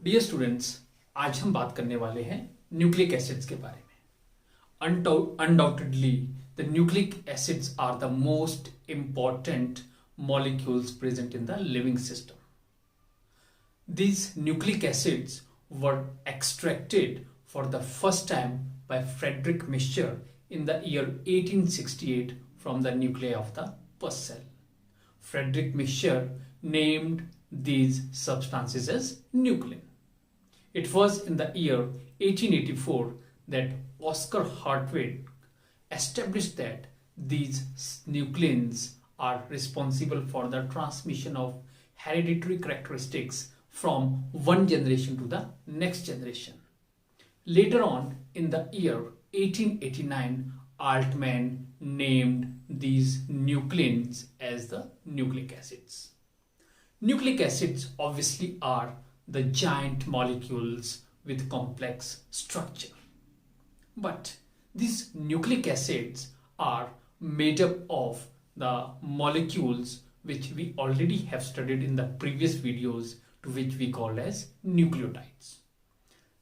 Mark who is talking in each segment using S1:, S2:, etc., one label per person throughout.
S1: Dear students, आज हम बात करने वाले हैं न्यूक्लिक एसिड्स के बारे में। Undoubtedly the nucleic acids are the most important molecules present in the living system. These nucleic acids were extracted for the first time by Friedrich Mischer in the year 1868 from the nuclei of the pus cell. Friedrich Mischer named these substances as nuclein. It was in the year 1884 that Oscar Hartwig established that these nucleins are responsible for the transmission of hereditary characteristics from one generation to the next generation. Later on, in the year 1889, Altman named these nucleins as the nucleic acids. Nucleic acids obviously are the giant molecules with complex structure. But these nucleic acids are made up of the molecules which we already have studied in the previous videos, to which we call as nucleotides.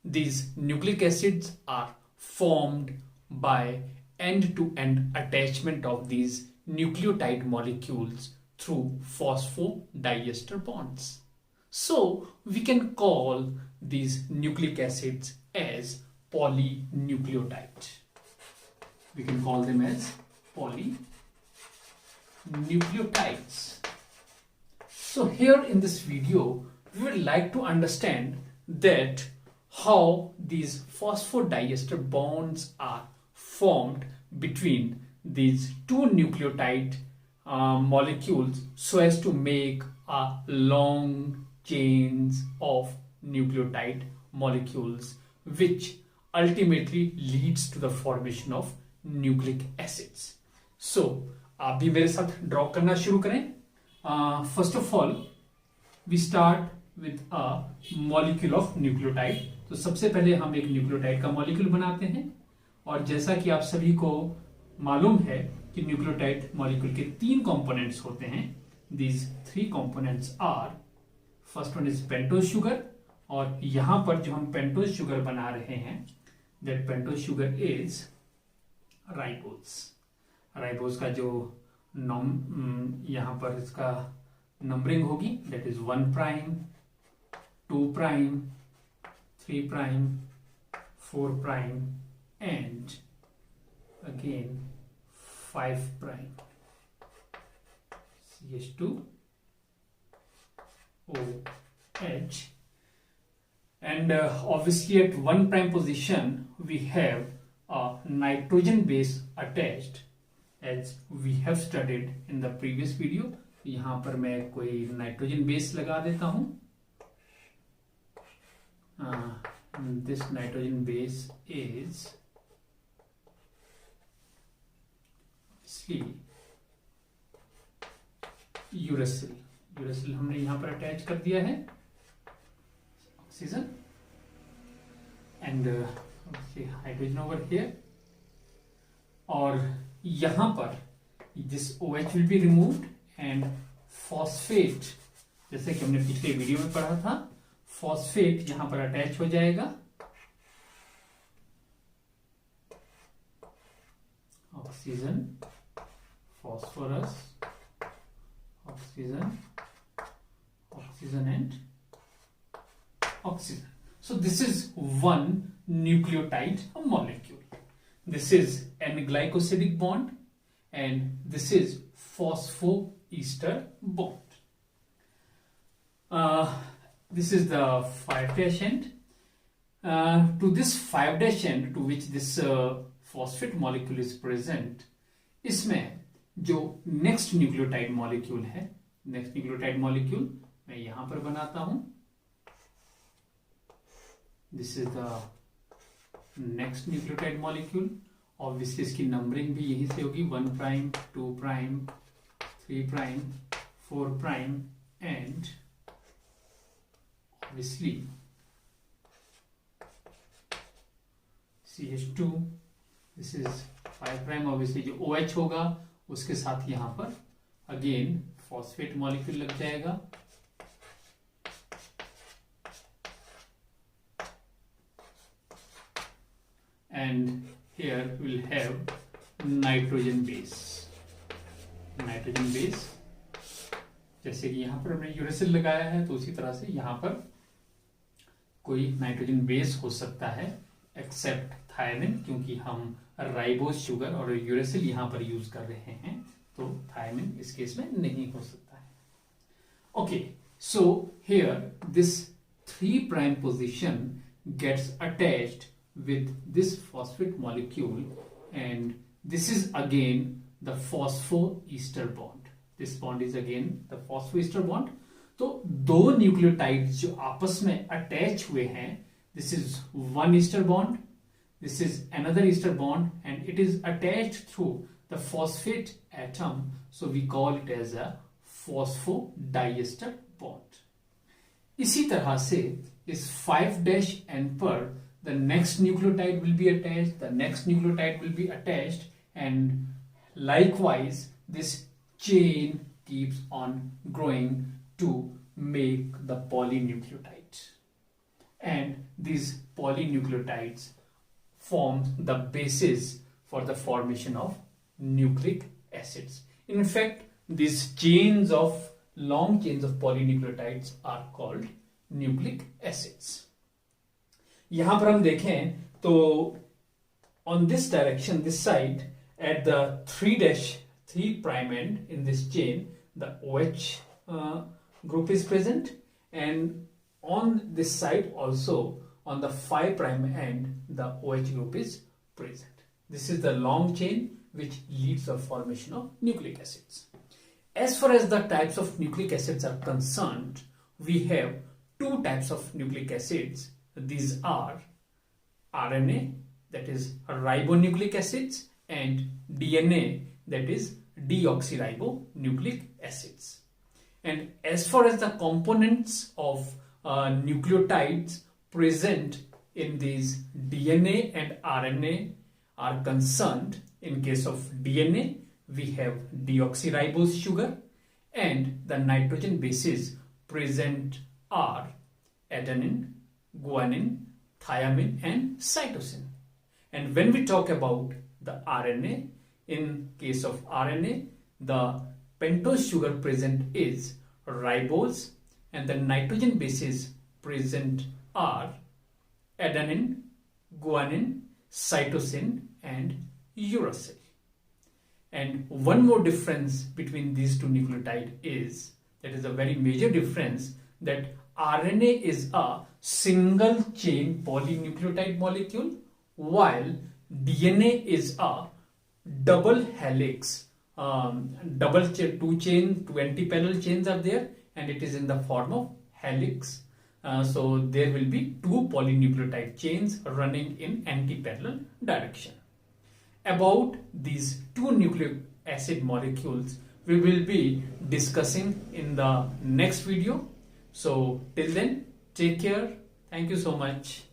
S1: These nucleic acids are formed by end-to-end attachment of these nucleotide molecules through phosphodiester bonds. So we can call these nucleic acids as polynucleotides. We can call them as polynucleotides. So here in this video, we would like to understand that how these phosphodiester bonds are formed between these two nucleotide molecules so as to make a long chains of nucleotide molecules, which ultimately leads to the formation of nucleic acids. So आप भी मेरे साथ draw करना शुरू करें। First of all we start with a molecule of nucleotide. तो सबसे पहले हम एक न्यूक्लियोटाइड का मॉलिक्यूल बनाते हैं, और जैसा कि आप सभी को मालूम है कि न्यूक्लियोटाइड मॉलिक्यूल के 3 कंपोनेंट्स होते हैं। These 3 components are, first one is pentose sugar, और यहां पर जो हम पेंटोज शुगर बना रहे हैं, that pentose sugar is ribose. Ribose का जो यहां पर इसका नंबरिंग होगी, that is 1 prime, 2 prime, 3 prime, 4 prime and again 5 prime. CH2OH, and obviously at 1 prime position we have a nitrogen base attached, as we have studied in the previous video. यहां पर मैं कोई नाइट्रोजन बेस लगा देता हूं। This nitrogen base is uracil. Uracil हमने यहां पर अटैच कर दिया है, oxygen and hydrogen over here. और यहां पर this OH will be removed and phosphate, जैसे कि हमने पिछले वीडियो में पढ़ा था, फॉस्फेट यहां पर अटैच हो जाएगा। Oxygen, phosphorus, oxygen, oxygen and oxygen. So this is one nucleotide molecule. This is N-glycosidic bond and this is phosphoester bond. This is the 5' end. To this 5' end to which this phosphate molecule is present, इसमें जो next nucleotide molecule है, next nucleotide molecule मैं यहां पर बनाता हूं। This is the next nucleotide molecule. Obviously इसकी numbering भी यहीं से होगी, 1 prime, 2 prime, 3 prime, 4 prime and obviously CH2. This is 5 prime. obviously जो OH होगा उसके साथ यहां पर अगेन फॉस्फेट मॉलिक्यूल लग जाएगा। and here we'll have nitrogen base. Nitrogen base, जैसे कि यहां पर हमने यूरेसिल लगाया है तो उसी तरह से यहां पर कोई नाइट्रोजन बेस हो सकता है एक्सेप्ट थायमिन, क्योंकि हम राइबोज शुगर और यूरेसिल यहां पर यूज कर रहे हैं, तो थायमिन इस केस में नहीं हो सकता है. Okay, so here this 3' position gets attached with this phosphate molecule, and this is again the phosphoester bond. This bond is again the phosphoester bond. तो दो न्यूक्लियोटाइड्स जो आपस में अटैच हुए हैं, this is one ester bond, this is another ester bond, and it is attached through the phosphate atom, so we call it as a phosphodiester bond. इसी तरह से इस 5' पर the next nucleotide will be attached, the next nucleotide will be attached, and likewise this chain keeps on growing to make the polynucleotide, and these polynucleotides form the basis for the formation of nucleic acids. In fact, these long chains of polynucleotides are called nucleic acids. यहां पर हम देखें तो on this direction, this side, at the 3' end in this chain, the OH group is present, and on this side also on the 5' end the OH group is present. This is the long chain which leads to the formation of nucleic acids. As far as the types of nucleic acids are concerned, we have two types of nucleic acids. These are RNA, that is ribonucleic acids, and DNA, that is deoxyribonucleic acids. And as far as the components of nucleotides present in these DNA and RNA are concerned, in case of DNA we have deoxyribose sugar, and the nitrogen bases present are adenine, guanine, thymine, and cytosine. And when we talk about the RNA, in case of RNA, the pentose sugar present is ribose, and the nitrogen bases present are adenine, guanine, cytosine, and uracil. And one more difference between these two nucleotides is, that is a very major difference, that RNA is a single chain polynucleotide molecule, while DNA is a double helix, two antiparallel chains are there, and it is in the form of helix. So there will be two polynucleotide chains running in antiparallel direction. About these two nucleic acid molecules we will be discussing in the next video. So till then, take care. Thank you so much.